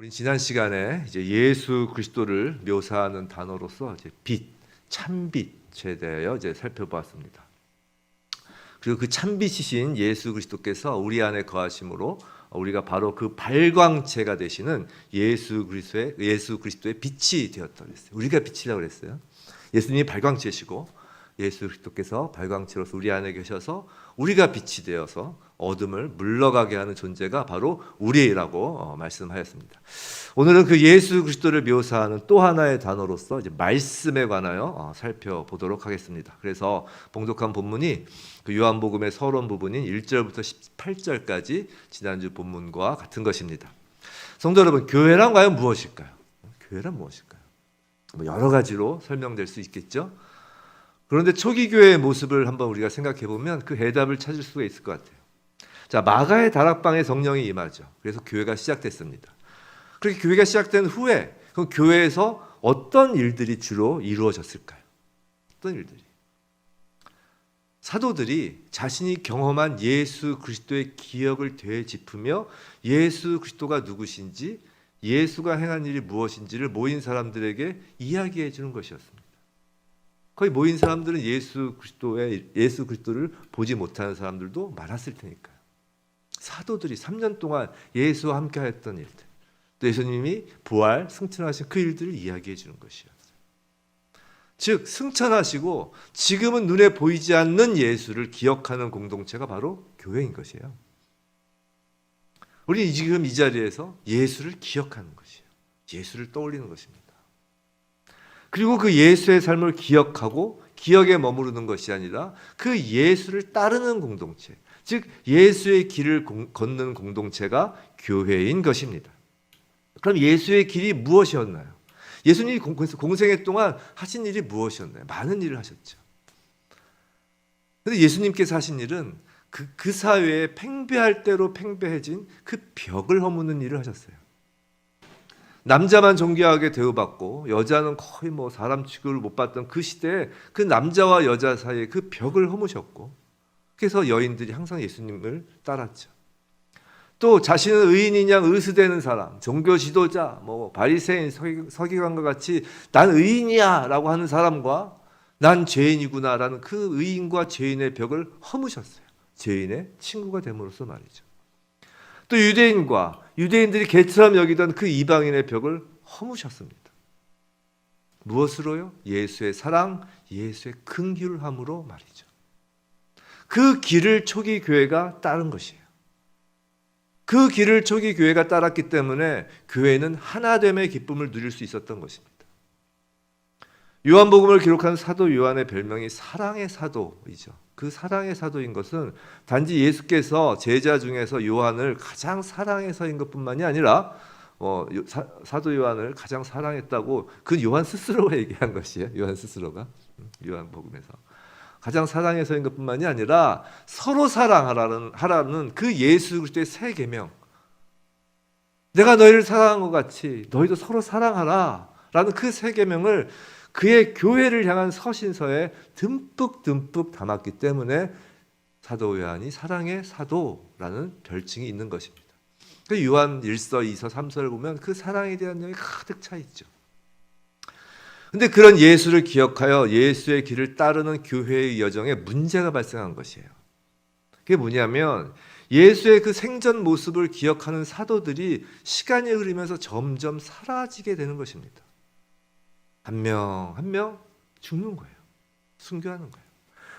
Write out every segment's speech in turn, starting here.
우리 지난 시간에 이제 예수 그리스도를 묘사하는 단어로서 이제 빛, 참빛에 대하여 이제 살펴보았습니다. 그리고 그 참빛이신 예수 그리스도께서 우리 안에 거하심으로 우리가 바로 그 발광체가 되시는 예수 그리스도의 빛이 되었다 그랬어요. 우리가 빛이라고 그랬어요. 예수님이 발광체시고 예수 그리스도께서 발광체로서 우리 안에 계셔서 우리가 빛이 되어서 어둠을 물러가게 하는 존재가 바로 우리라고 말씀하였습니다. 오늘은 그 예수 그리스도를 묘사하는 또 하나의 단어로서 이제 말씀에 관하여 살펴보도록 하겠습니다. 그래서 봉독한 본문이 그 요한복음의 서론 부분인 1절부터 18절까지 지난주 본문과 같은 것입니다. 성도 여러분, 교회란 과연 무엇일까요? 교회란 무엇일까요? 여러 가지로 설명될 수 있겠죠. 그런데 초기 교회의 모습을 한번 우리가 생각해 보면 그 해답을 찾을 수가 있을 것 같아요. 자, 마가의 다락방에 성령이 임하죠. 그래서 교회가 시작됐습니다. 그렇게 교회가 시작된 후에 그 교회에서 어떤 일들이 주로 이루어졌을까요? 어떤 일들이? 사도들이 자신이 경험한 예수 그리스도의 기억을 되짚으며 예수 그리스도가 누구신지, 예수가 행한 일이 무엇인지를 모인 사람들에게 이야기해 주는 것이었습니다. 거기 모인 사람들은 예수 그리스도를 보지 못하는 사람들도 많았을 테니까요. 사도들이 3년 동안 예수와 함께 했던 일들, 또 예수님이 부활, 승천하신 그 일들을 이야기해 주는 것이었어요. 즉 승천하시고 지금은 눈에 보이지 않는 예수를 기억하는 공동체가 바로 교회인 것이에요. 우리는 지금 이 자리에서 예수를 기억하는 것이에요. 예수를 떠올리는 것입니다. 그리고 그 예수의 삶을 기억하고 기억에 머무르는 것이 아니라 그 예수를 따르는 공동체, 즉 예수의 길을 걷는 공동체가 교회인 것입니다. 그럼 예수의 길이 무엇이었나요? 예수님이 공생애 동안 하신 일이 무엇이었나요? 많은 일을 하셨죠. 그런데 예수님께서 하신 일은 그 사회에 팽배할 대로 팽배해진 그 벽을 허무는 일을 하셨어요. 남자만 존귀하게 대우받고 여자는 거의 사람 취급을 못 받던 그 시대에 그 남자와 여자 사이에 그 벽을 허무셨고, 그래서 여인들이 항상 예수님을 따랐죠. 또 자신은 의인이냐 의스되는 사람, 종교 지도자, 바리새인, 서기관과 같이 난 의인이야 라고 하는 사람과 난 죄인이구나라는 그 의인과 죄인의 벽을 허무셨어요. 죄인의 친구가 됨으로써 말이죠. 또 유대인들이 개처럼 여기던 그 이방인의 벽을 허무셨습니다. 무엇으로요? 예수의 사랑, 예수의 긍휼함으로 말이죠. 그 길을 초기 교회가 따른 것이에요. 그 길을 초기 교회가 따랐기 때문에 교회는 하나됨의 기쁨을 누릴 수 있었던 것입니다. 요한복음을 기록한 사도 요한의 별명이 사랑의 사도이죠. 그 사랑의 사도인 것은 단지 예수께서 제자 중에서 요한을 가장 사랑해서인 것뿐만이 아니라 사도 요한을 가장 사랑했다고 그 요한 스스로가 얘기한 것이에요. 요한 스스로가 요한복음에서 가장 사랑해서인 것뿐만이 아니라 서로 사랑하라는 그 예수 그리스도의 새 계명, 내가 너희를 사랑한 것 같이 너희도 서로 사랑하라 라는 그 새 계명을 그의 교회를 향한 서신서에 듬뿍 담았기 때문에 사도 요한이 사랑의 사도라는 별칭이 있는 것입니다. 그 요한 1서, 2서, 3서를 보면 그 사랑에 대한 내용이 가득 차 있죠. 그런데 그런 예수를 기억하여 예수의 길을 따르는 교회의 여정에 문제가 발생한 것이에요. 그게 뭐냐면 예수의 그 생전 모습을 기억하는 사도들이 시간이 흐르면서 점점 사라지게 되는 것입니다. 한 명 한 명 죽는 거예요. 순교하는 거예요.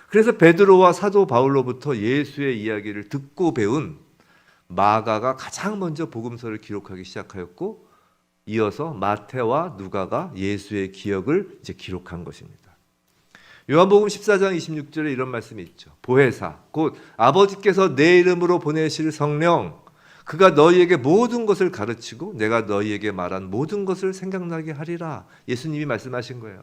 그래서 베드로와 사도 바울로부터 예수의 이야기를 듣고 배운 마가가 가장 먼저 복음서를 기록하기 시작하였고, 이어서 마태와 누가가 예수의 기억을 이제 기록한 것입니다. 요한복음 14장 26절에 이런 말씀이 있죠. 보혜사 곧 아버지께서 내 이름으로 보내실 성령, 그가 너희에게 모든 것을 가르치고 내가 너희에게 말한 모든 것을 생각나게 하리라. 예수님이 말씀하신 거예요.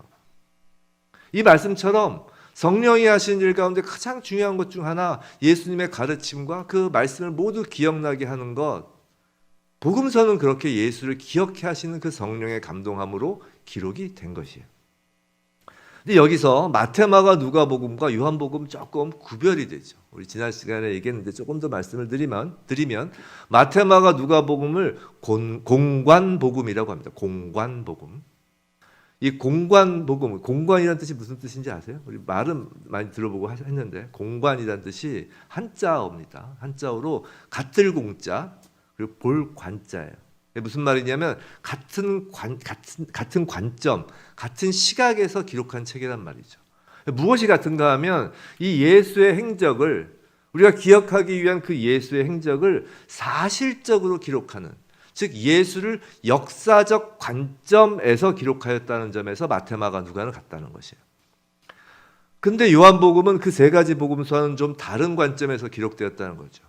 이 말씀처럼 성령이 하신 일 가운데 가장 중요한 것 중 하나, 예수님의 가르침과 그 말씀을 모두 기억나게 하는 것, 복음서는 그렇게 예수를 기억해 하시는 그 성령의 감동함으로 기록이 된 것이에요. 근데 여기서 마태마가 누가복음과 요한복음 조금 구별이 되죠. 우리 지난 시간에 얘기했는데 조금 더 말씀을 드리면 마태마가 누가복음을 공관복음이라고 합니다. 공관복음. 이 공관복음, 공관이라는 뜻이 무슨 뜻인지 아세요? 우리 말은 많이 들어보고 했는데 공관이라는 뜻이 한자어입니다. 한자어로 같을 공자 그리고 볼 관자예요. 무슨 말이냐면 같은 관점, 같은 시각에서 기록한 책이란 말이죠. 무엇이 같은가 하면 이 예수의 행적을 우리가 기억하기 위한 그 예수의 행적을 사실적으로 기록하는, 즉 예수를 역사적 관점에서 기록하였다는 점에서 마태마가 누가는 같다는 것이에요. 근데 요한복음은 그 세 가지 복음서는 좀 다른 관점에서 기록되었다는 거죠.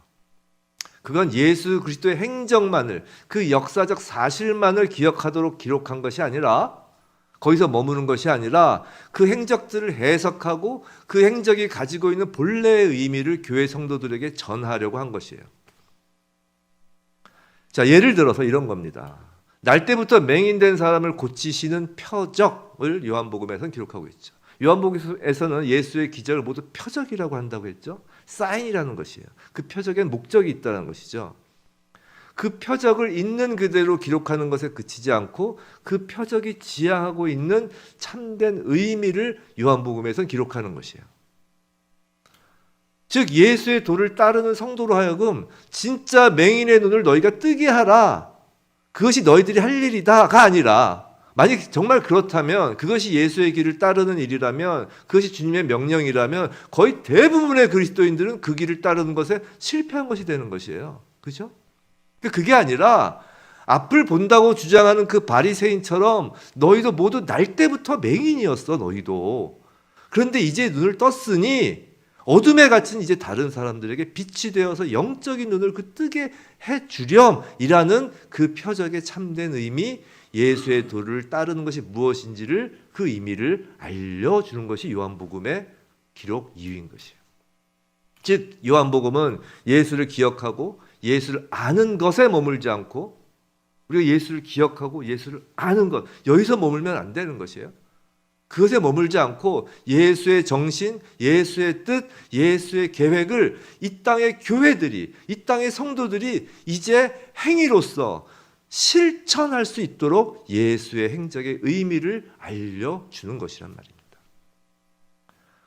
그건 예수 그리스도의 행적만을, 그 역사적 사실만을 기억하도록 기록한 것이 아니라, 거기서 머무는 것이 아니라 그 행적들을 해석하고 그 행적이 가지고 있는 본래의 의미를 교회 성도들에게 전하려고 한 것이에요. 자, 예를 들어서 이런 겁니다. 날 때부터 맹인된 사람을 고치시는 표적을 요한복음에서는 기록하고 있죠. 요한복음에서는 예수의 기적을 모두 표적이라고 한다고 했죠. 사인이라는 것이에요. 그 표적엔 목적이 있다는 것이죠. 그 표적을 있는 그대로 기록하는 것에 그치지 않고 그 표적이 지향하고 있는 참된 의미를 요한복음에서는 기록하는 것이에요. 즉 예수의 도를 따르는 성도로 하여금 진짜 맹인의 눈을 너희가 뜨게 하라, 그것이 너희들이 할 일이다가 아니라, 만약 정말 그렇다면, 그것이 예수의 길을 따르는 일이라면, 그것이 주님의 명령이라면 거의 대부분의 그리스도인들은 그 길을 따르는 것에 실패한 것이 되는 것이에요. 그렇죠? 그게 아니라 앞을 본다고 주장하는 그 바리새인처럼 너희도 모두 날 때부터 맹인이었어, 너희도. 그런데 이제 눈을 떴으니 어둠에 갇힌 이제 다른 사람들에게 빛이 되어서 영적인 눈을 뜨게 해주렴이라는 그 표적의 참된 의미, 예수의 도를 따르는 것이 무엇인지를, 그 의미를 알려주는 것이 요한복음의 기록 이유인 것이에요. 즉 요한복음은 예수를 기억하고 예수를 아는 것에 머물지 않고, 우리가 예수를 기억하고 예수를 아는 것, 여기서 머물면 안 되는 것이에요. 그것에 머물지 않고 예수의 정신, 예수의 뜻, 예수의 계획을 이 땅의 교회들이, 이 땅의 성도들이 이제 행위로서 실천할 수 있도록 예수의 행적의 의미를 알려주는 것이란 말입니다.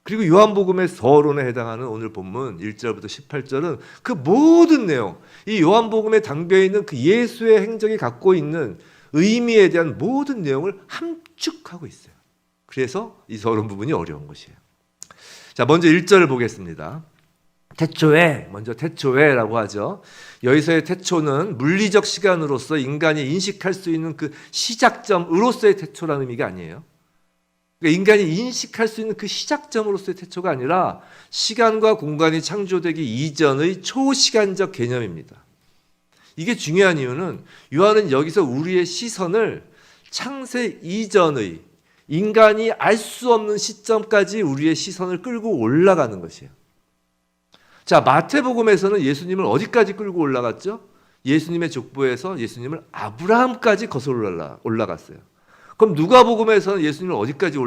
그리고 요한복음의 서론에 해당하는 오늘 본문 1절부터 18절은 그 모든 내용, 이 요한복음에 담겨있는 그 예수의 행적이 갖고 있는 의미에 대한 모든 내용을 함축하고 있어요. 그래서 이 서론 부분이 어려운 것이에요. 자, 먼저 1절을 보겠습니다. 먼저 태초에라고 하죠. 여기서의 태초는 물리적 시간으로서 인간이 인식할 수 있는 그 시작점으로서의 태초라는 의미가 아니에요. 그러니까 인간이 인식할 수 있는 그 시작점으로서의 태초가 아니라 시간과 공간이 창조되기 이전의 초시간적 개념입니다. 이게 중요한 이유는 요한은 여기서 우리의 시선을 창세 이전의 인간이 알 수 없는 시점까지 우리의 시선을 끌고 올라가는 것이에요. 자, 마태복음에서는 예수님을 어디까지 끌고 올라갔죠? 예수님의 족보에서 예수님을 아브라함까지 거슬러 올라갔어요. 그럼 누가복음에서는 예수님을 어디까지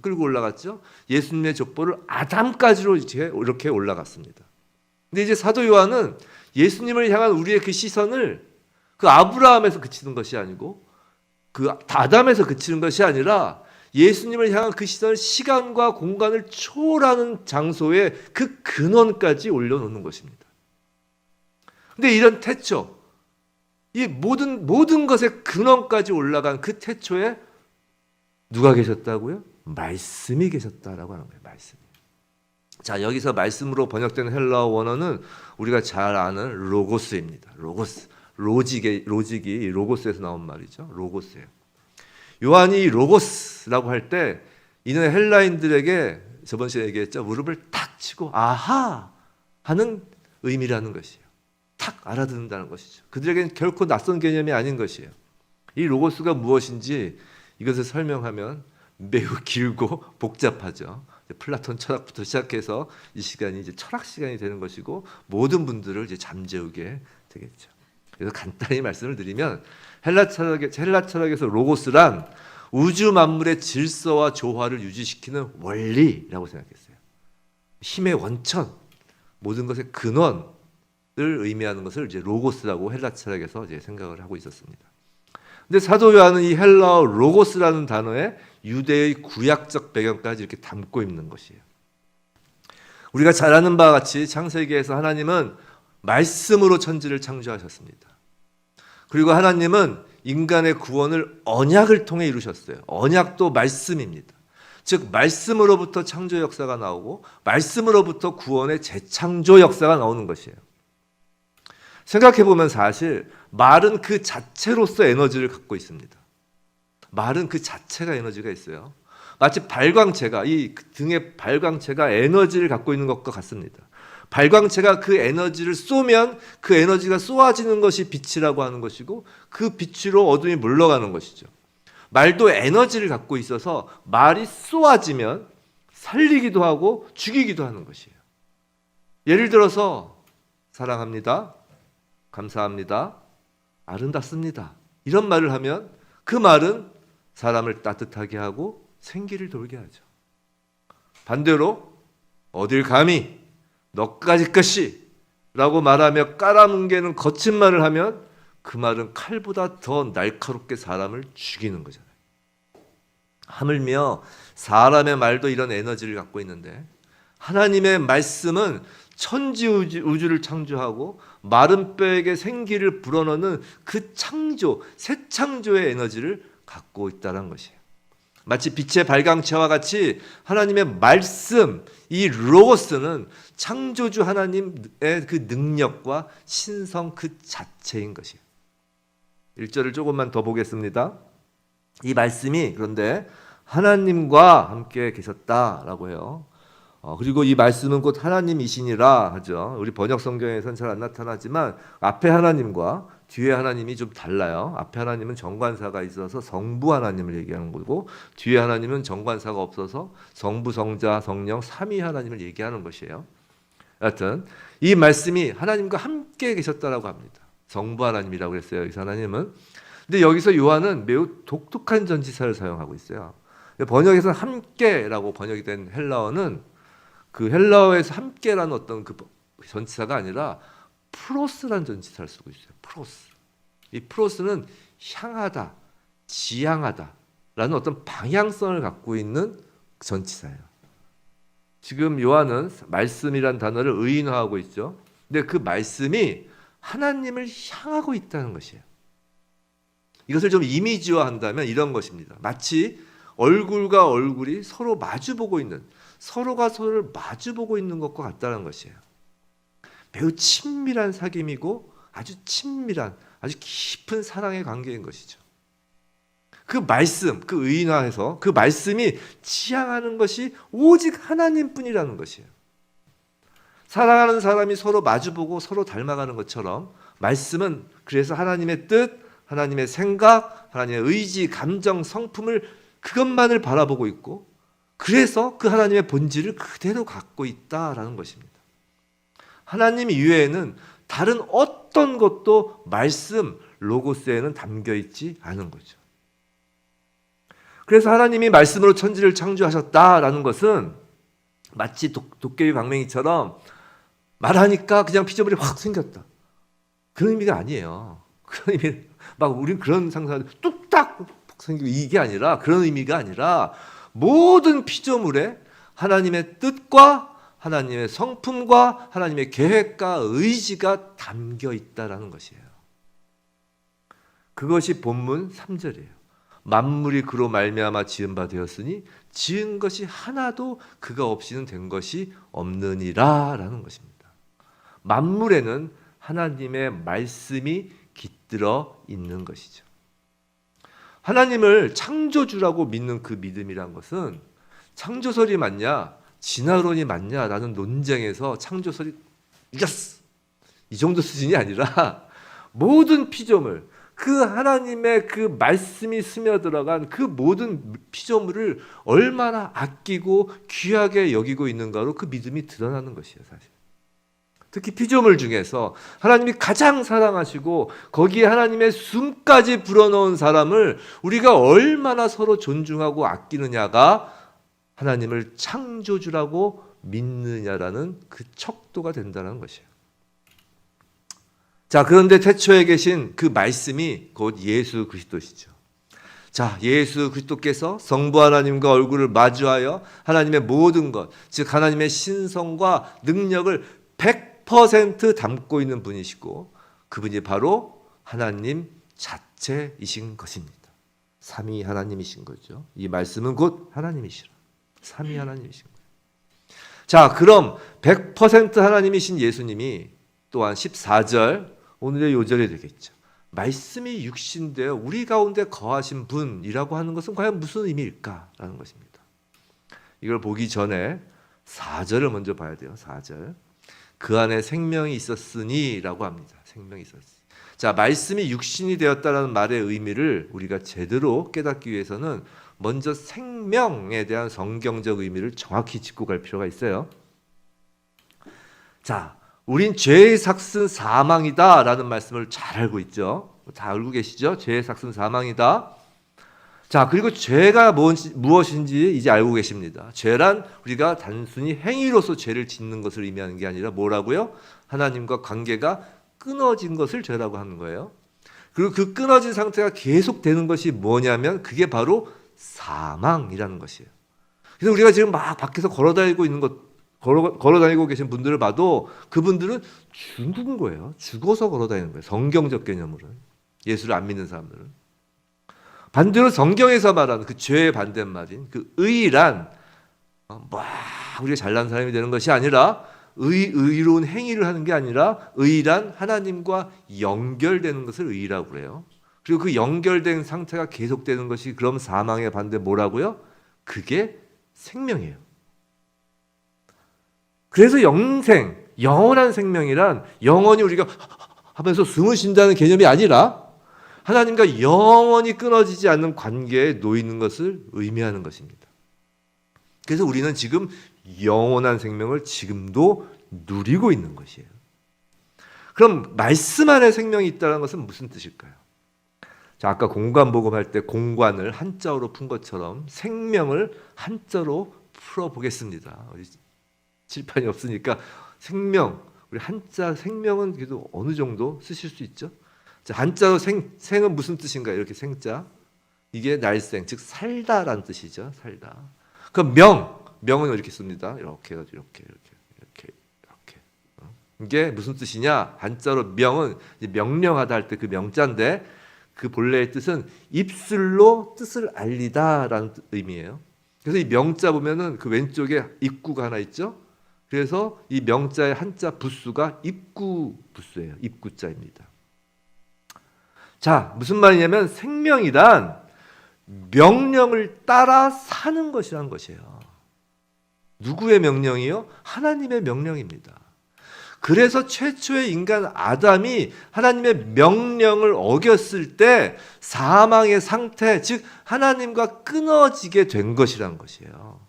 끌고 올라갔죠? 예수님의 족보를 아담까지로 이렇게 올라갔습니다. 근데 이제 사도 요한은 예수님을 향한 우리의 그 시선을 그 아브라함에서 그치는 것이 아니고 그 아담에서 그치는 것이 아니라 예수님을 향한 그 시선을 시간과 공간을 초월하는 장소에 그 근원까지 올려놓는 것입니다. 근데 이런 태초, 이 모든 것의 근원까지 올라간 그 태초에 누가 계셨다고요? 말씀이 계셨다라고 하는 거예요. 말씀이. 자, 여기서 말씀으로 번역된 헬라어 원어는 우리가 잘 아는 로고스입니다. 로직이 로고스에서 나온 말이죠. 로고스예요. 요한이 로고스라고 할 때 이는 헬라인들에게 저번 시간에 얘기했죠. 무릎을 탁 치고 아하 하는 의미라는 것이에요. 탁 알아듣는다는 것이죠. 그들에게는 결코 낯선 개념이 아닌 것이에요. 이 로고스가 무엇인지 이것을 설명하면 매우 길고 복잡하죠. 플라톤 철학부터 시작해서 이 시간이 이제 철학 시간이 되는 것이고 모든 분들을 이제 잠재우게 되겠죠. 그래서 간단히 말씀을 드리면 헬라 철학에서 로고스란 우주 만물의 질서와 조화를 유지시키는 원리라고 생각했어요. 힘의 원천, 모든 것의 근원을 의미하는 것을 이제 로고스라고 헬라 철학에서 이제 생각을 하고 있었습니다. 근데 사도 요한은 이 헬라어 로고스라는 단어에 유대의 구약적 배경까지 이렇게 담고 있는 것이에요. 우리가 잘 아는 바와 같이 창세기에서 하나님은 말씀으로 천지를 창조하셨습니다. 그리고 하나님은 인간의 구원을 언약을 통해 이루셨어요. 언약도 말씀입니다. 즉 말씀으로부터 창조 역사가 나오고 말씀으로부터 구원의 재창조 역사가 나오는 것이에요. 생각해보면 사실 말은 그 자체로서 에너지를 갖고 있습니다. 말은 그 자체가 에너지가 있어요. 마치 발광체가, 이 등의 발광체가 에너지를 갖고 있는 것과 같습니다. 발광체가 그 에너지를 쏘면 그 에너지가 쏘아지는 것이 빛이라고 하는 것이고 그 빛으로 어둠이 물러가는 것이죠. 말도 에너지를 갖고 있어서 말이 쏘아지면 살리기도 하고 죽이기도 하는 것이에요. 예를 들어서 사랑합니다, 감사합니다, 아름답습니다 이런 말을 하면 그 말은 사람을 따뜻하게 하고 생기를 돌게 하죠. 반대로 어딜 감히 너까지 것이 라고 말하며 깔아뭉개는 거친 말을 하면 그 말은 칼보다 더 날카롭게 사람을 죽이는 거잖아요. 하물며 사람의 말도 이런 에너지를 갖고 있는데 하나님의 말씀은 천지 우주를 창조하고 마른 뼈에게 생기를 불어넣는 그 창조, 새 창조의 에너지를 갖고 있다는 것이에요. 마치 빛의 발광체와 같이 하나님의 말씀, 이 로고스는 창조주 하나님의 그 능력과 신성 그 자체인 것이에요. 1절을 조금만 더 보겠습니다. 이 말씀이 그런데 하나님과 함께 계셨다라고 해요. 그리고 이 말씀은 곧 하나님이시니라 하죠. 우리 번역 성경에서는 잘 안 나타나지만 앞에 하나님과 뒤에 하나님이 좀 달라요. 앞에 하나님은 정관사가 있어서 성부 하나님을 얘기하는 거고 뒤에 하나님은 정관사가 없어서 성부, 성자, 성령 삼위 하나님을 얘기하는 것이에요. 여하튼 이 말씀이 하나님과 함께 계셨다라고 합니다. 성부 하나님이라고 그랬어요. 여기서 하나님은. 근데 여기서 요한은 매우 독특한 전치사를 사용하고 있어요. 번역에서는 함께라고 번역이 된 헬라어는 그 헬라어에서 함께라는 어떤 그 전치사가 아니라 프로스라는 전치사를 쓰고 있어요. 프로스. 이 프로스는 향하다, 지향하다라는 어떤 방향성을 갖고 있는 전치사예요. 지금 요한은 말씀이란 단어를 의인화하고 있죠. 근데 그 말씀이 하나님을 향하고 있다는 것이에요. 이것을 좀 이미지화한다면 이런 것입니다. 마치 얼굴과 얼굴이 서로 마주보고 있는, 서로가 서로를 마주보고 있는 것과 같다는 것이에요. 매우 친밀한 사귐이고 아주 친밀한, 아주 깊은 사랑의 관계인 것이죠. 그 말씀, 그 의인화해서 그 말씀이 지향하는 것이 오직 하나님뿐이라는 것이에요. 사랑하는 사람이 서로 마주보고 서로 닮아가는 것처럼 말씀은 그래서 하나님의 뜻, 하나님의 생각, 하나님의 의지, 감정, 성품을 그것만을 바라보고 있고 그래서 그 하나님의 본질을 그대로 갖고 있다라는 것입니다. 하나님 이외에는 다른 어떤 것도 말씀, 로고스에는 담겨 있지 않은 거죠. 그래서 하나님이 말씀으로 천지를 창조하셨다라는 것은 마치 도깨비 방맹이처럼 말하니까 그냥 피조물이 확 생겼다. 그런 의미가 아니에요. 그런 의미, 막 우린 그런 상상을 뚝딱 생기고 이게 아니라 그런 의미가 아니라 모든 피조물에 하나님의 뜻과 하나님의 성품과 하나님의 계획과 의지가 담겨 있다라는 것이에요. 그것이 본문 3절이에요. 만물이 그로 말미암아 지은 바 되었으니 지은 것이 하나도 그가 없이는 된 것이 없느니라 라는 것입니다. 만물에는 하나님의 말씀이 깃들어 있는 것이죠. 하나님을 창조주라고 믿는 그 믿음이란 것은 창조설이 맞냐 진화론이 맞냐라는 논쟁에서 창조설이 이겼어 이 정도 수준이 아니라 모든 피조물, 그 하나님의 그 말씀이 스며들어간 그 모든 피조물을 얼마나 아끼고 귀하게 여기고 있는가로 그 믿음이 드러나는 것이에요. 사실 특히 피조물 중에서 하나님이 가장 사랑하시고 거기에 하나님의 숨까지 불어넣은 사람을 우리가 얼마나 서로 존중하고 아끼느냐가 하나님을 창조주라고 믿느냐라는 그 척도가 된다는 것이에요. 자, 그런데 태초에 계신 그 말씀이 곧 예수 그리스도시죠. 자, 예수 그리스도께서 성부 하나님과 얼굴을 마주하여 하나님의 모든 것, 즉 하나님의 신성과 능력을 100% 담고 있는 분이시고 그분이 바로 하나님 자체이신 것입니다. 삼위 하나님이신 거죠. 이 말씀은 곧 하나님이시라. 삼위 하나님이신 거예요. 자, 그럼 100% 하나님이신 예수님이 또한 14절 오늘의 요절이 되겠죠. 말씀이 육신되어 우리 가운데 거하신 분이라고 하는 것은 과연 무슨 의미일까라는 것입니다. 이걸 보기 전에 4절을 먼저 봐야 돼요. 4절. 그 안에 생명이 있었으니 라고 합니다. 생명이 있었으니. 자, 말씀이 육신이 되었다는 말의 의미를 우리가 제대로 깨닫기 위해서는 먼저 생명에 대한 성경적 의미를 정확히 짚고 갈 필요가 있어요. 자, 우린 죄의 삭은 사망이다 라는 말씀을 잘 알고 있죠. 다 알고 계시죠? 죄의 삭은 사망이다. 자, 그리고 죄가 무엇인지 이제 알고 계십니다. 죄란 우리가 단순히 행위로서 죄를 짓는 것을 의미하는 게 아니라 뭐라고요? 하나님과 관계가 끊어진 것을 죄라고 하는 거예요. 그리고 그 끊어진 상태가 계속되는 것이 뭐냐면 그게 바로 사망이라는 것이에요. 그래서 우리가 지금 막 밖에서 걸어다니고 계신 분들을 봐도 그분들은 죽은 거예요. 죽어서 걸어다니는 거예요. 성경적 개념으로는. 예수를 안 믿는 사람들은. 반대로 성경에서 말하는 그 죄의 반대말인 그 의란 우리가 잘난 사람이 되는 것이 아니라 의로운 행위를 하는 게 아니라 의란 하나님과 연결되는 것을 의라고 그래요. 그리고 그 연결된 상태가 계속되는 것이 그럼 사망의 반대 뭐라고요? 그게 생명이에요. 그래서 영원한 생명이란 영원히 우리가 하면서 숨을 쉰다는 개념이 아니라 하나님과 영원히 끊어지지 않는 관계에 놓이는 것을 의미하는 것입니다. 그래서 우리는 지금 영원한 생명을 지금도 누리고 있는 것이에요. 그럼 말씀 안에 생명이 있다는 것은 무슨 뜻일까요? 자, 아까 공관복음할 때 공관을 한자어로 푼 것처럼 생명을 한자로 풀어보겠습니다. 칠판이 없으니까 생명, 우리 한자 생명은 그래도 어느 정도 쓰실 수 있죠? 자, 한자로 생은 무슨 뜻인가? 이렇게 생자. 이게 날생, 즉 살다라는 뜻이죠. 살다. 그럼 명은 이렇게 씁니다. 이렇게 해가지고 이렇게. 이게 무슨 뜻이냐? 한자로 명은 명령하다 할 때 그 명자인데 그 본래의 뜻은 입술로 뜻을 알리다라는 의미예요. 그래서 이 명자 보면은 그 왼쪽에 입구가 하나 있죠. 그래서 이 명자의 한자 부수가 입구 부수예요. 입구자입니다. 자, 무슨 말이냐면 생명이란 명령을 따라 사는 것이란 것이에요. 누구의 명령이요? 하나님의 명령입니다. 그래서 최초의 인간 아담이 하나님의 명령을 어겼을 때 사망의 상태, 즉 하나님과 끊어지게 된 것이란 것이에요.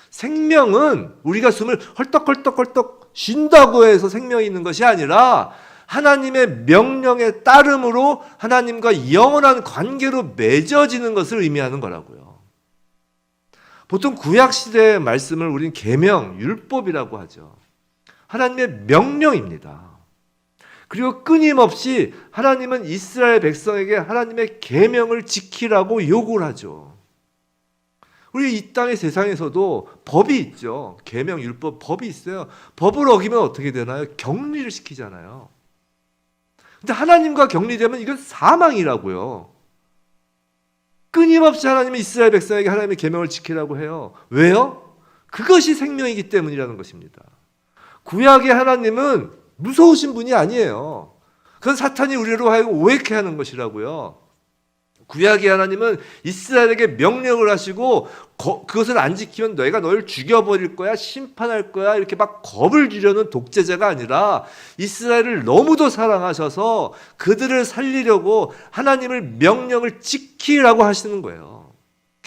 생명은 우리가 숨을 헐떡헐떡 쉰다고 해서 생명이 있는 것이 아니라 하나님의 명령에 따름으로 하나님과 영원한 관계로 맺어지는 것을 의미하는 거라고요. 보통 구약시대의 말씀을 우리는 계명, 율법이라고 하죠. 하나님의 명령입니다. 그리고 끊임없이 하나님은 이스라엘 백성에게 하나님의 계명을 지키라고 요구를 하죠. 우리 이 땅의 세상에서도 법이 있죠. 계명, 율법, 법이 있어요. 법을 어기면 어떻게 되나요? 격리를 시키잖아요. 근데 하나님과 격리되면 이건 사망이라고요. 끊임없이 하나님은 이스라엘 백성에게 하나님의 계명을 지키라고 해요. 왜요? 그것이 생명이기 때문이라는 것입니다. 구약의 하나님은 무서우신 분이 아니에요. 그건 사탄이 우리로 하여금 오해케 하는 것이라고요. 구약의 하나님은 이스라엘에게 명령을 하시고 그것을 안 지키면 내가 너를 죽여버릴 거야, 심판할 거야 이렇게 막 겁을 주려는 독재자가 아니라 이스라엘을 너무도 사랑하셔서 그들을 살리려고 하나님을 명령을 지키라고 하시는 거예요.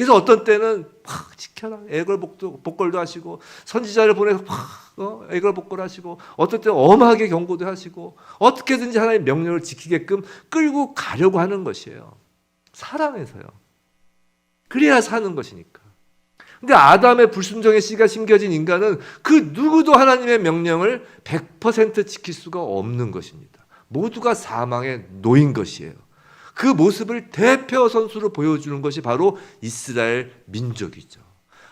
그래서 어떤 때는 막 지켜라 애걸복걸도 하시고 선지자를 보내서 막 애걸복걸 하시고 어떤 때는 엄하게 경고도 하시고 어떻게든지 하나님의 명령을 지키게끔 끌고 가려고 하는 것이에요. 사랑해서요. 그래야 사는 것이니까. 근데 아담의 불순종의 씨가 심겨진 인간은 그 누구도 하나님의 명령을 100% 지킬 수가 없는 것입니다. 모두가 사망에 놓인 것이에요. 그 모습을 대표 선수로 보여주는 것이 바로 이스라엘 민족이죠.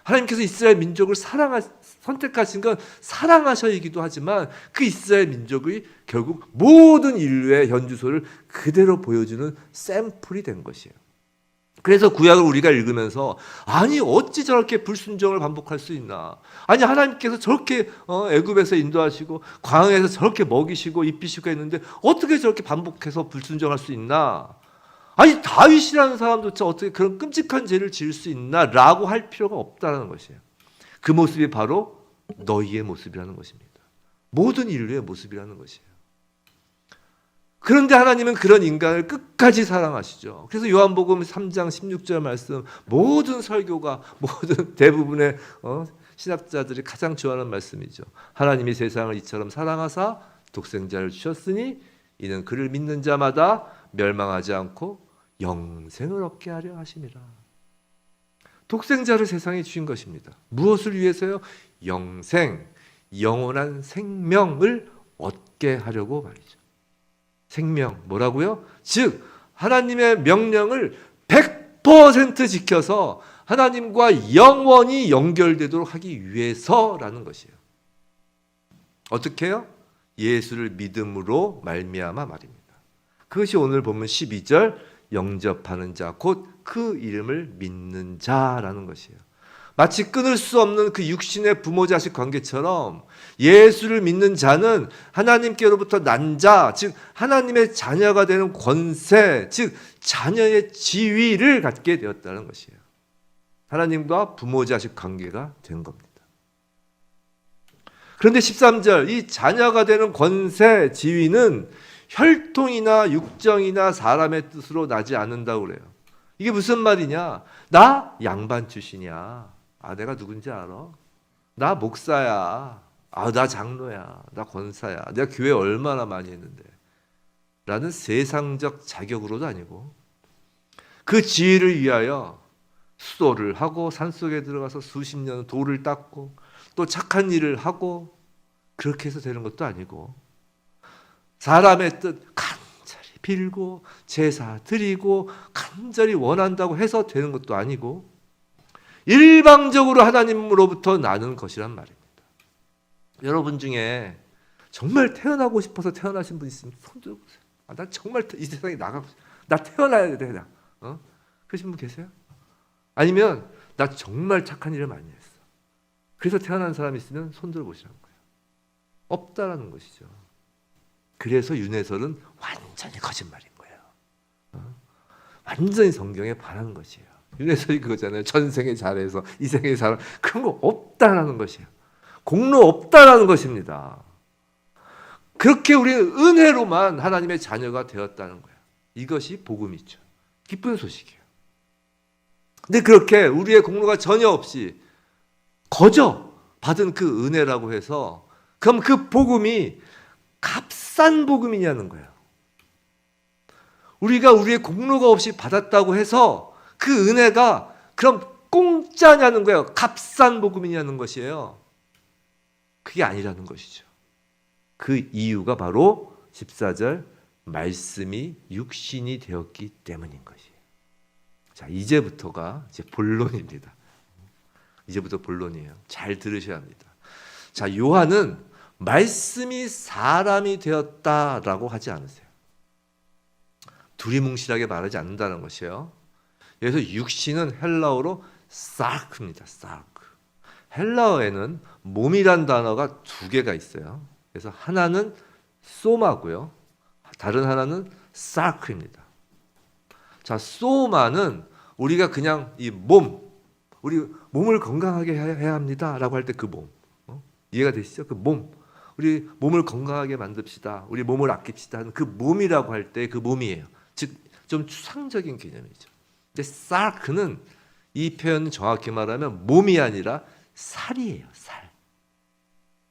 하나님께서 이스라엘 민족을 선택하신 건 사랑하셔이기도 하지만 그 이스라엘 민족의 결국 모든 인류의 현주소를 그대로 보여주는 샘플이 된 것이에요. 그래서 구약을 우리가 읽으면서 아니 어찌 저렇게 불순종을 반복할 수 있나? 아니 하나님께서 저렇게 애굽에서 인도하시고 광야에서 저렇게 먹이시고 입히시고 했는데 어떻게 저렇게 반복해서 불순종할 수 있나? 아니 다윗이라는 사람조차 어떻게 그런 끔찍한 죄를 지을 수 있나? 라고 할 필요가 없다는 것이에요. 그 모습이 바로 너희의 모습이라는 것입니다. 모든 인류의 모습이라는 것이에요. 그런데 하나님은 그런 인간을 끝까지 사랑하시죠. 그래서 요한복음 3장 16절 말씀 모든 설교가 모든 대부분의 신학자들이 가장 좋아하는 말씀이죠. 하나님이 세상을 이처럼 사랑하사 독생자를 주셨으니 이는 그를 믿는 자마다 멸망하지 않고 영생을 얻게 하려 하심이라. 독생자를 세상에 주신 것입니다. 무엇을 위해서요? 영생, 영원한 생명을 얻게 하려고 말이죠. 생명, 뭐라고요? 즉 하나님의 명령을 100% 지켜서 하나님과 영원히 연결되도록 하기 위해서라는 것이에요. 어떻게 해요? 예수를 믿음으로 말미암아 말입니다. 그것이 오늘 보면 12절 영접하는 자, 곧 그 이름을 믿는 자라는 것이에요. 마치 끊을 수 없는 그 육신의 부모 자식 관계처럼 예수를 믿는 자는 하나님께로부터 난 자, 즉 하나님의 자녀가 되는 권세, 즉 자녀의 지위를 갖게 되었다는 것이에요. 하나님과 부모 자식 관계가 된 겁니다. 그런데 13절 이 자녀가 되는 권세, 지위는 혈통이나 육정이나 사람의 뜻으로 나지 않는다고 그래요. 이게 무슨 말이냐? 나 양반 출신이야. 아, 내가 누군지 알아? 나 목사야. 아, 나 장로야. 나 권사야. 내가 교회 얼마나 많이 했는데. 라는 세상적 자격으로도 아니고 그 지위를 위하여 수도를 하고 산속에 들어가서 수십 년 돌을 닦고 또 착한 일을 하고 그렇게 해서 되는 것도 아니고 사람의 뜻 간절히 빌고 제사 드리고 간절히 원한다고 해서 되는 것도 아니고 일방적으로 하나님으로부터 나는 것이란 말입니다. 여러분 중에 정말 태어나고 싶어서 태어나신 분 있으면 손 들어보세요. 아, 나 정말 이 세상에 나가고 싶어. 나 태어나야 돼. 그러신 분 계세요? 아니면 나 정말 착한 일을 많이 했어. 그래서 태어난 사람이 있으면 손 들어보시라는 거예요. 없다라는 것이죠. 그래서 윤회설은 완전히 거짓말인 거예요. 완전히 성경에 반하는 것이에요. 윤회설이 그거잖아요. 전생에 잘해서 이 생에 잘 그런 거 없다라는 것이에요. 공로 없다라는 것입니다. 그렇게 우리는 은혜로만 하나님의 자녀가 되었다는 거예요. 이것이 복음이죠. 기쁜 소식이에요. 근데 그렇게 우리의 공로가 전혀 없이 거저 받은 그 은혜라고 해서 그럼 그 복음이 값싼 복음이냐는 거예요. 우리가 우리의 공로가 없이 받았다고 해서 그 은혜가 그럼 공짜냐는 거예요. 값싼 복음이냐는 것이에요. 그게 아니라는 것이죠. 그 이유가 바로 14절 말씀이 육신이 되었기 때문인 것이에요. 자, 이제부터가 이제 본론입니다. 이제부터 본론이에요. 잘 들으셔야 합니다. 자, 요한은 말씀이 사람이 되었다라고 하지 않으세요. 두리뭉실하게 말하지 않는다는 것이에요. 여기서 육신은 헬라어로 사르크입니다. 사르크. 헬라어에는 몸이란 단어가 두 개가 있어요. 그래서 하나는 소마고요. 다른 하나는 사르크입니다. 자, 소마는 우리가 그냥 이 우리 몸을 건강하게 해야 합니다라고 할 때 그 몸. 이해가 되시죠? 그 몸. 우리 몸을 건강하게 만듭시다. 우리 몸을 아낍시다 하는 그 몸이라고 할 때 그 몸이에요. 즉 좀 추상적인 개념이죠. 근데 사르크는 이 표현은 정확히 말하면 몸이 아니라 살이에요. 살.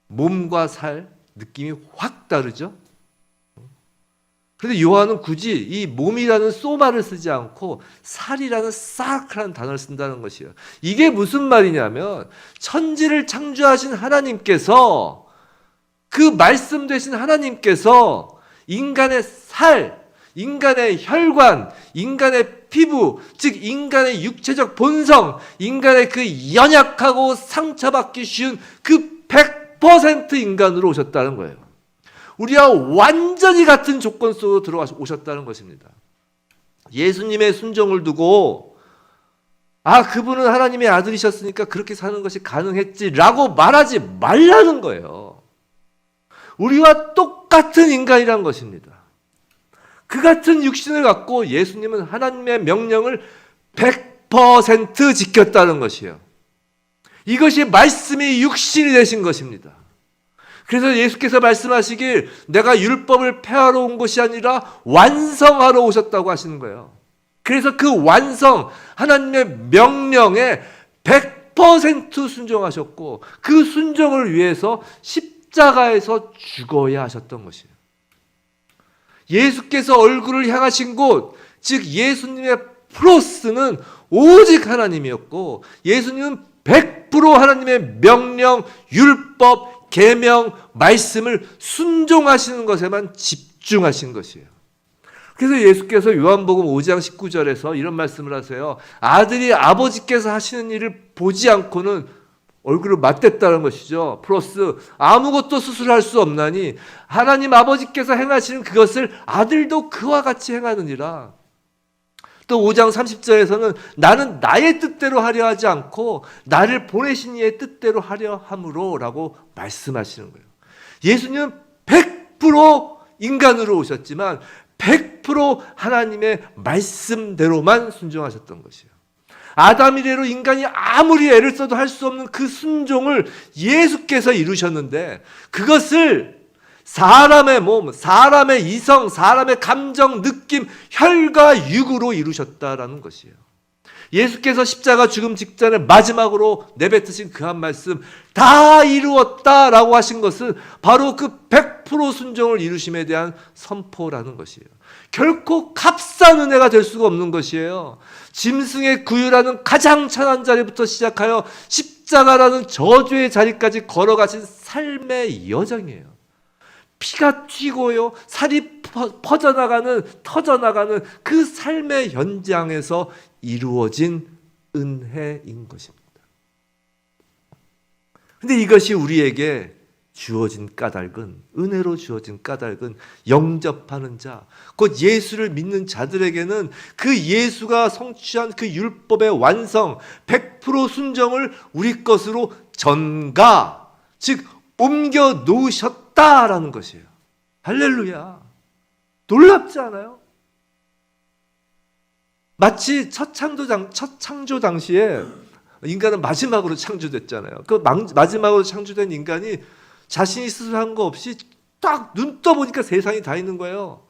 몸과 살 느낌이 확 다르죠. 그런데 요한은 굳이 이 몸이라는 소마를 쓰지 않고 살이라는 사크라는 단어를 쓴다는 것이에요. 이게 무슨 말이냐면 천지를 창조하신 하나님께서, 그 말씀 되신 하나님께서 인간의 살, 인간의 혈관, 인간의 피부, 즉 인간의 육체적 본성, 인간의 그 연약하고 상처받기 쉬운 그 100% 인간으로 오셨다는 거예요. 우리와 완전히 같은 조건 속으로 들어오셨다는 것입니다. 예수님의 순종을 두고 그분은 하나님의 아들이셨으니까 그렇게 사는 것이 가능했지라고 말하지 말라는 거예요. 우리와 똑같은 인간이란 것입니다. 그 같은 육신을 갖고 예수님은 하나님의 명령을 100% 지켰다는 것이에요. 이것이 말씀이 육신이 되신 것입니다. 그래서 예수께서 말씀하시길 내가 율법을 폐하러 온 것이 아니라 완성하러 오셨다고 하시는 거예요. 그래서 그 완성, 하나님의 명령에 100% 순종하셨고 그 순종을 위해서 십자가에서 죽어야 하셨던 것이에요. 예수께서 얼굴을 향하신 곳, 즉 예수님의 프로스는 오직 하나님이었고 예수님은 100% 하나님의 명령, 율법, 계명, 말씀을 순종하시는 것에만 집중하신 것이에요. 그래서 예수께서 요한복음 5장 19절에서 이런 말씀을 하세요. 아들이 아버지께서 하시는 일을 보지 않고는 얼굴을 맞댔다는 것이죠. 플러스 아무것도 스스로 할 수 없나니 하나님 아버지께서 행하시는 그것을 아들도 그와 같이 행하느니라. 또 5장 30절에서는 나는 나의 뜻대로 하려 하지 않고 나를 보내신 이의 뜻대로 하려 함으로 라고 말씀하시는 거예요. 예수님은 100% 인간으로 오셨지만 100% 하나님의 말씀대로만 순종하셨던 것이에요. 아담 이래로 인간이 아무리 애를 써도 할 수 없는 그 순종을 예수께서 이루셨는데 그것을 사람의 몸, 사람의 이성, 사람의 감정, 느낌, 혈과 육으로 이루셨다라는 것이에요. 예수께서 십자가 죽음 직전에 마지막으로 내뱉으신 그 한 말씀, 다 이루었다라고 하신 것은 바로 그 100% 순종을 이루심에 대한 선포라는 것이에요. 결코 값싼 은혜가 될 수가 없는 것이에요. 짐승의 구유라는 가장 천한 자리부터 시작하여 십자가라는 저주의 자리까지 걸어가신 삶의 여정이에요. 피가 튀고요, 살이 터져나가는 그 삶의 현장에서 이루어진 은혜인 것입니다. 근데 이것이 우리에게 주어진 까닭은, 은혜로 주어진 까닭은 영접하는 자, 곧 예수를 믿는 자들에게는 그 예수가 성취한 그 율법의 완성, 100% 순정을 우리 것으로 전가, 즉 옮겨 놓으셨다라는 것이에요. 할렐루야. 놀랍지 않아요? 마치 첫 창조 당시에 인간은 마지막으로 창조됐잖아요. 그 마지막으로 창조된 인간이 자신이 스스로 한 거 없이 딱 눈 떠보니까 세상이 다 있는 거예요.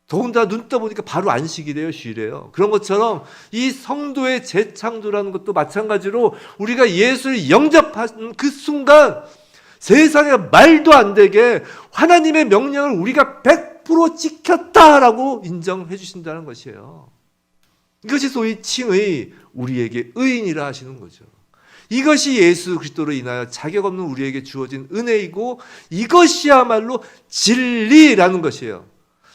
더군다나 눈 떠보니까 바로 안식이래요, 쉬래요. 그런 것처럼 이 성도의 재창조라는 것도 마찬가지로 우리가 예수를 영접하는 그 순간 세상에 말도 안 되게 하나님의 명령을 우리가 100% 지켰다라고 인정해 주신다는 것이에요. 이것이 소위 칭의, 우리에게 의인이라 하시는 거죠. 이것이 예수 그리스도로 인하여 자격 없는 우리에게 주어진 은혜이고 이것이야말로 진리라는 것이에요.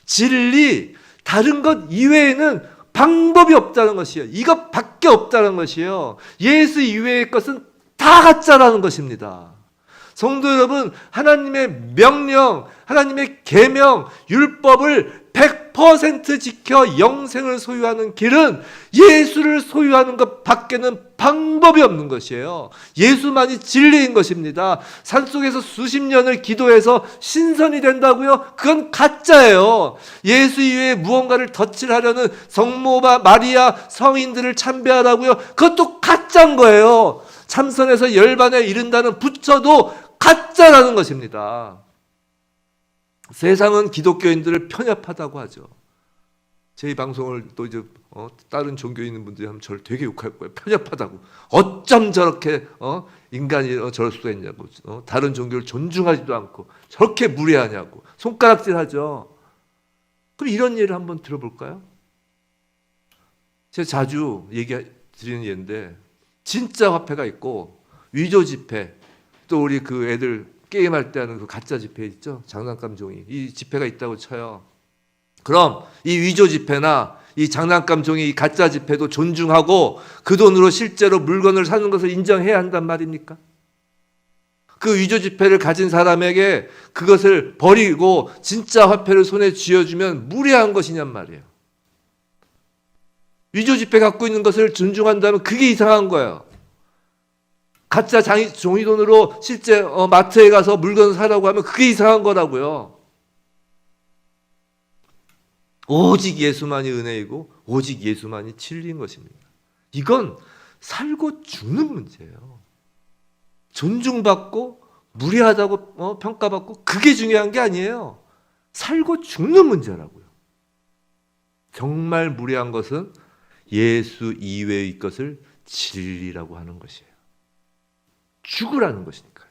진리, 다른 것 이외에는 방법이 없다는 것이에요. 이것밖에 없다는 것이에요. 예수 이외의 것은 다 가짜라는 것입니다. 성도 여러분, 하나님의 명령, 하나님의 계명, 율법을 100% 지켜 영생을 소유하는 길은 예수를 소유하는 것 밖에는 방법이 없는 것이에요. 예수만이 진리인 것입니다. 산속에서 수십 년을 기도해서 신선이 된다고요? 그건 가짜예요. 예수 이외에 무언가를 덧칠하려는 성모 마리아 성인들을 참배하라고요? 그것도 가짜인 거예요. 참선에서 열반에 이른다는 부처도 가짜라는 것입니다. 세상은 기독교인들을 편협하다고 하죠. 제 방송을 또 이제 다른 종교에 있는 분들이 하면 저를 되게 욕할 거예요. 편협하다고. 어쩜 저렇게 인간이 저럴 수가 있냐고. 다른 종교를 존중하지도 않고 저렇게 무례하냐고. 손가락질하죠. 그럼 이런 예를 한번 들어볼까요? 제가 자주 드리는 예인데 진짜 화폐가 있고 위조 지폐, 또 우리 그 애들 게임할 때 하는 그 가짜 지폐 있죠? 장난감 종이. 이 지폐가 있다고 쳐요. 그럼 이 위조 지폐나 이 장난감 종이, 이 가짜 지폐도 존중하고 그 돈으로 실제로 물건을 사는 것을 인정해야 한단 말입니까? 그 위조 지폐를 가진 사람에게 그것을 버리고 진짜 화폐를 손에 쥐어주면 무례한 것이냔 말이에요. 위조 지폐 갖고 있는 것을 존중한다면 그게 이상한 거예요. 가짜 종이돈으로 실제 마트에 가서 물건을 사라고 하면 그게 이상한 거라고요. 오직 예수만이 은혜이고 오직 예수만이 진리인 것입니다. 이건 살고 죽는 문제예요. 존중받고 무례하다고 평가받고 그게 중요한 게 아니에요. 살고 죽는 문제라고요. 정말 무례한 것은 예수 이외의 것을 진리라고 하는 것이에요. 죽으라는 것이니까요.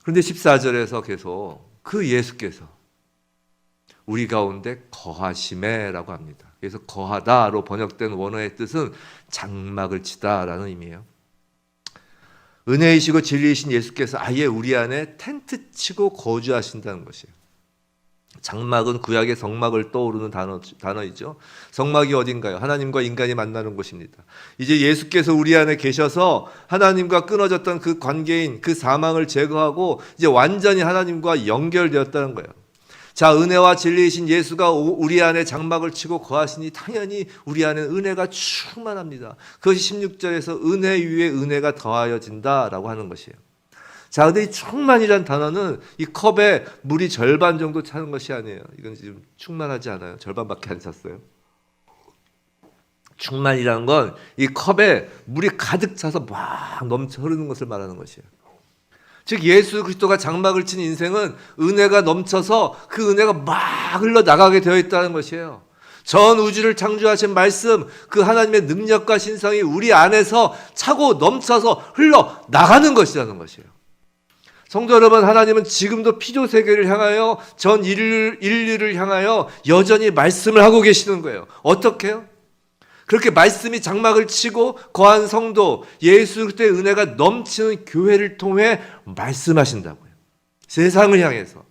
그런데 14절에서 계속 그 예수께서 우리 가운데 거하심에라고 합니다. 그래서 거하다로 번역된 원어의 뜻은 장막을 치다라는 의미예요. 은혜이시고 진리이신 예수께서 아예 우리 안에 텐트 치고 거주하신다는 것이에요. 장막은 구약의 성막을 떠오르는 단어이죠. 성막이 어딘가요? 하나님과 인간이 만나는 곳입니다. 이제 예수께서 우리 안에 계셔서 하나님과 끊어졌던 그 관계인 그 사망을 제거하고 이제 완전히 하나님과 연결되었다는 거예요. 자, 은혜와 진리이신 예수가 우리 안에 장막을 치고 거하시니 당연히 우리 안에 은혜가 충만합니다. 그것이 16절에서 은혜 위에 은혜가 더하여진다라고 하는 것이에요. 자, 근데 이 충만이란 단어는 이 컵에 물이 절반 정도 차는 것이 아니에요. 이건 지금 충만하지 않아요. 절반밖에 안 찼어요. 충만이라는 건 이 컵에 물이 가득 차서 막 넘쳐 흐르는 것을 말하는 것이에요. 즉 예수 그리스도가 장막을 친 인생은 은혜가 넘쳐서 그 은혜가 막 흘러나가게 되어 있다는 것이에요. 전 우주를 창조하신 말씀, 그 하나님의 능력과 신성이 우리 안에서 차고 넘쳐서 흘러나가는 것이라는 것이에요. 성도 여러분, 하나님은 지금도 피조 세계를 향하여 전 인류를 향하여 여전히 말씀을 하고 계시는 거예요. 어떻게 해요? 그렇게 말씀이 장막을 치고 거한 성도, 예수 그리스도의 은혜가 넘치는 교회를 통해 말씀하신다고요. 세상을 향해서.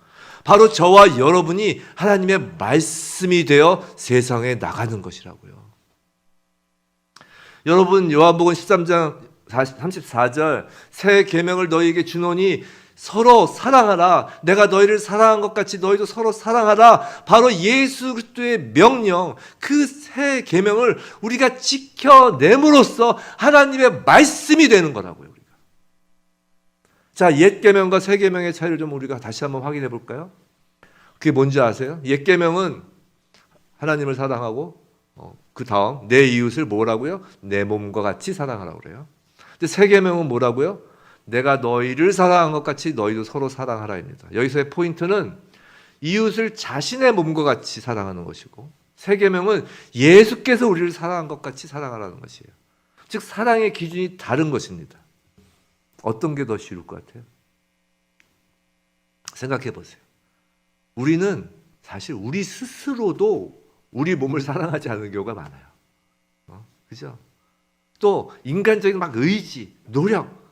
바로 저와 여러분이 하나님의 말씀이 되어 세상에 나가는 것이라고요. 여러분, 요한복음 13장 34절 새 계명을 너희에게 주노니 서로 사랑하라. 내가 너희를 사랑한 것 같이 너희도 서로 사랑하라. 바로 예수 그리스도의 명령, 그 새 계명을 우리가 지켜냄으로써 하나님의 말씀이 되는 거라고요. 우리가. 자, 옛 계명과 새 계명의 차이를 좀 우리가 다시 한번 확인해 볼까요? 그게 뭔지 아세요? 옛 계명은 하나님을 사랑하고 그 다음 내 이웃을 뭐라고요? 내 몸과 같이 사랑하라고 그래요. 근데 새 계명은 뭐라고요? 내가 너희를 사랑한 것 같이 너희도 서로 사랑하라입니다. 여기서의 포인트는 이웃을 자신의 몸과 같이 사랑하는 것이고, 새 계명은 예수께서 우리를 사랑한 것 같이 사랑하라는 것이에요. 즉 사랑의 기준이 다른 것입니다. 어떤 게 더 쉬울 것 같아요? 생각해 보세요. 우리는 사실 우리 스스로도 우리 몸을 사랑하지 않는 경우가 많아요. 그죠? 또 인간적인 막 의지, 노력,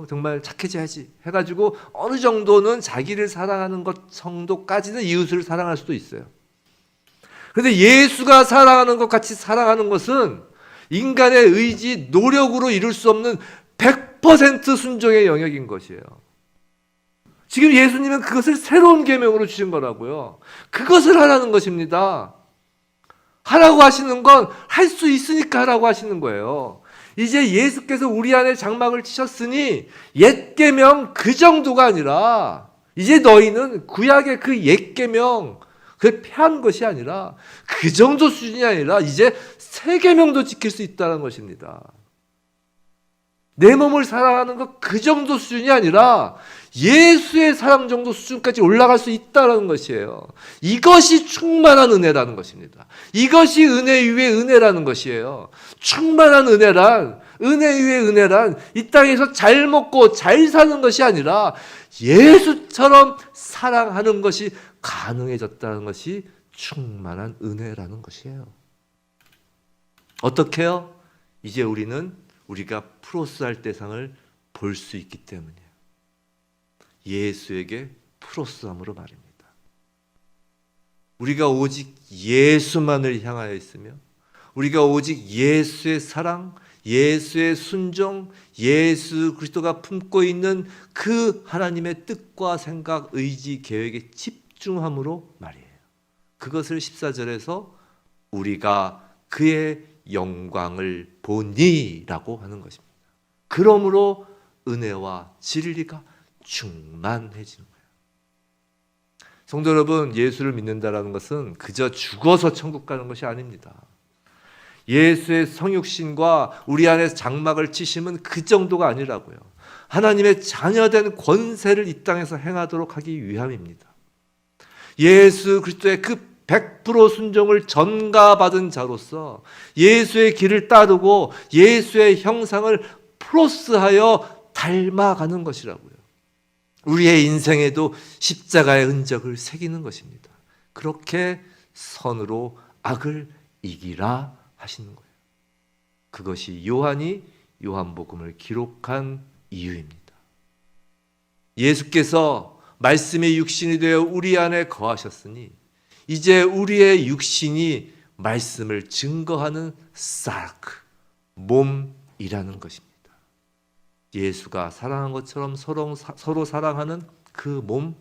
정말 착해져야지 해가지고 어느 정도는 자기를 사랑하는 것 정도까지는 이웃을 사랑할 수도 있어요. 그런데 예수가 사랑하는 것 같이 사랑하는 것은 인간의 의지, 노력으로 이룰 수 없는 100% 순종의 영역인 것이에요. 지금 예수님은 그것을 새로운 계명으로 주신 거라고요. 그것을 하라는 것입니다. 하라고 하시는 건 할 수 있으니까 하라고 하시는 거예요. 이제 예수께서 우리 안에 장막을 치셨으니 옛 계명 그 정도가 아니라 이제 너희는 구약의 그 옛 계명 그 폐한 것이 아니라 그 정도 수준이 아니라 이제 새 계명도 지킬 수 있다는 것입니다. 내 몸을 사랑하는 것 그 정도 수준이 아니라 예수의 사랑 정도 수준까지 올라갈 수 있다는 것이에요. 이것이 충만한 은혜라는 것입니다. 이것이 은혜 위의 은혜라는 것이에요. 충만한 은혜란, 은혜 위의 은혜란 이 땅에서 잘 먹고 잘 사는 것이 아니라 예수처럼 사랑하는 것이 가능해졌다는 것이 충만한 은혜라는 것이에요. 어떻게요? 이제 우리는 우리가 프로스할 대상을 볼 수 있기 때문이에요. 예수에게 프로스함으로 말입니다. 우리가 오직 예수만을 향하여 있으며 우리가 오직 예수의 사랑, 예수의 순종, 예수 그리스도가 품고 있는 그 하나님의 뜻과 생각, 의지, 계획에 집중함으로 말이에요. 그것을 14절에서 우리가 그의 영광을 보니라고 하는 것입니다. 그러므로 은혜와 진리가 충만해지는 거예요. 성도 여러분, 예수를 믿는다라는 것은 그저 죽어서 천국 가는 것이 아닙니다. 예수의 성육신과 우리 안에서 장막을 치심은 그 정도가 아니라고요. 하나님의 자녀된 권세를 이 땅에서 행하도록 하기 위함입니다. 예수 그리스도의 그 100% 순종을 전가받은 자로서 예수의 길을 따르고 예수의 형상을 플러스하여 닮아가는 것이라고요. 우리의 인생에도 십자가의 흔적을 새기는 것입니다. 그렇게 선으로 악을 이기라 하시는 거예요. 그것이 요한이 요한복음을 기록한 이유입니다. 예수께서 말씀의 육신이 되어 우리 안에 거하셨으니 이제 우리의 육신이 말씀을 증거하는 사르크, 몸이라는 것입니다. 예수가 사랑한 것처럼 서로 사랑하는 그 몸,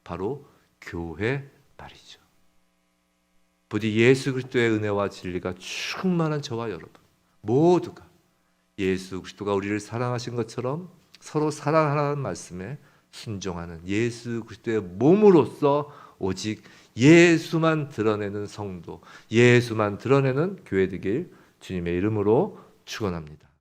바로 교회 말이죠. 부디 예수 그리스도의 은혜와 진리가 충만한 저와 여러분 모두가 예수 그리스도가 우리를 사랑하신 것처럼 서로 사랑하라는 말씀에 순종하는 예수 그리스도의 몸으로서 오직 예수만 드러내는 성도, 예수만 드러내는 교회 되길 주님의 이름으로 축원합니다.